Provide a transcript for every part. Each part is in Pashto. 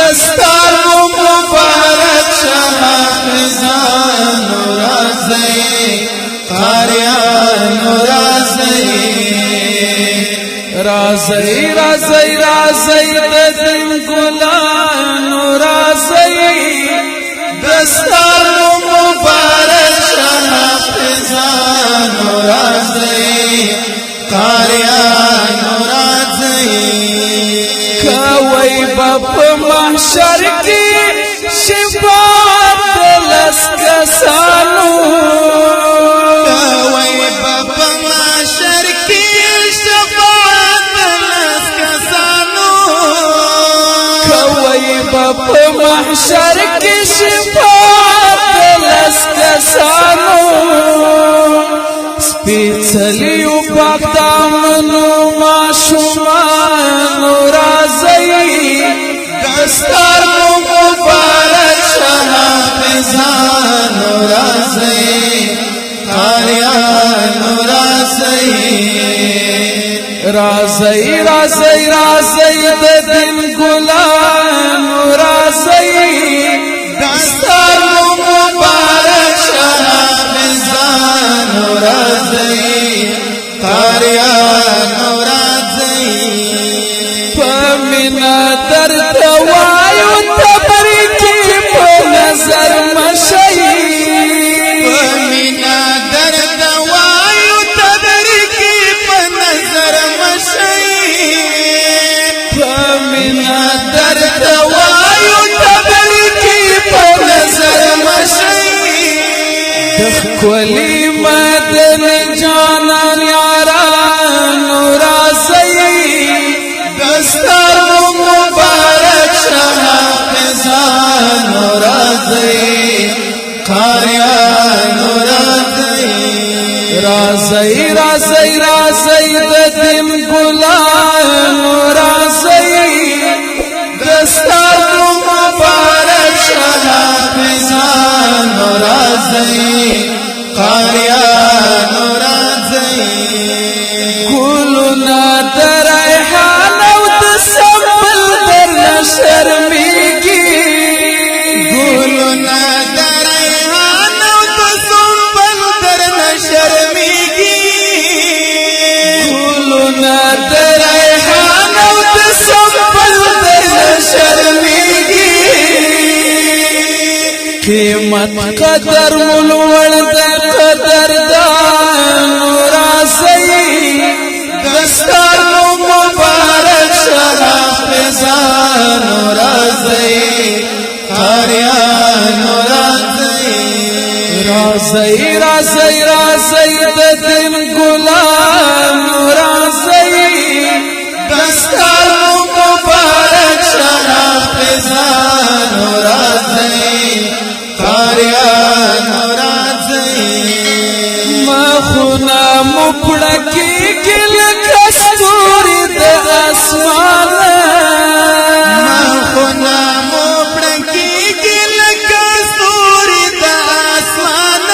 دستار مبارک حافظان رازی قاریان رازی رازی رازی رازی ددن گلان رازی دستار مبارک حافظان رازی قاریان رازی کوي بپ محشر کی شفاعت لس کسانو کوي بپ محشر کی شفاعت لس کسانو کوي بپ محشر کی شفاعت لس کسانو سپیڅلیو پاک دامنو معصومان رازی دستار مبارک حافظان رازی قاریان رازی رازی رازی رازی ددن گلان رازی دستار مبارک حافظان رازی قاریان رازی فمنا درد وایو تبریکی په نظر مشي فمنا درد وایو تبریکی په نظر مشي فمنا درد وایو تبریکی په نظر مشي دخلی مدن جانان یاران رازی دستار مبارک حافظان رازی قاریان رازی رازی رازی رازی ددن گلان رازی دستار مبارک حافظان رازی قاریان رازی گلنا در ریحان او د سنبل در نشرمیږي گلنا در ریحان او د سنبل در نشرمیږي گلنا در ریحان او د سنبل در نشرمیږي قیمت قدر ملوړ د قدردان رازی دستار مبارک حافظان رازی قاریان رازی رازی رازی رازی ددن گلان رازی دستار مبارک حافظان رازی قاریان رازی مخنا مپړکی ګل کستوري د اسمان مخنا مپړکی ګل کستوري د اسمان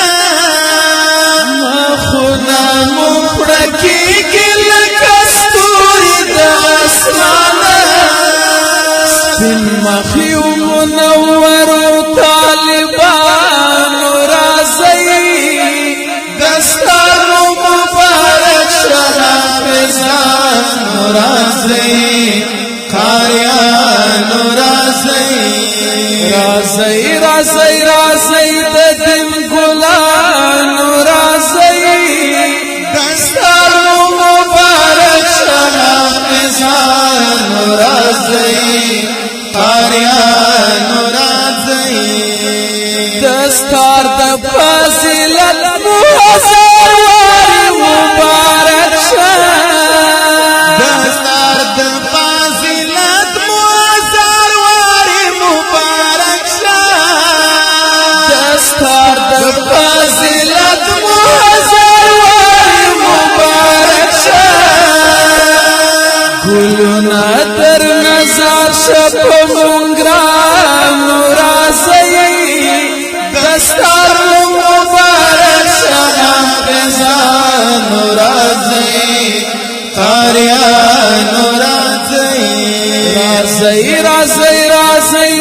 مخنا مپړکی ګل کستوري د اسمان سپین مخیو منور طالبان رازی دستار مبارک حافظان رازی قاریان رازی رازی رازی رازی ددن گلان رازی دستار مبارک حافظان رازی قاریان رازی دستار د فضیلت محضر مبارک دستار د فضیلت محضر مبارک دستار د فضیلت محضر مبارک گلونا در نظر شپ مونگران رازی دستار مبارک حافظان رازی قاریان رازی رازی رازی رازی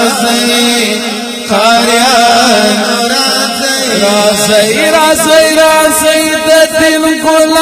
رازي قاريان رازي د دین ګل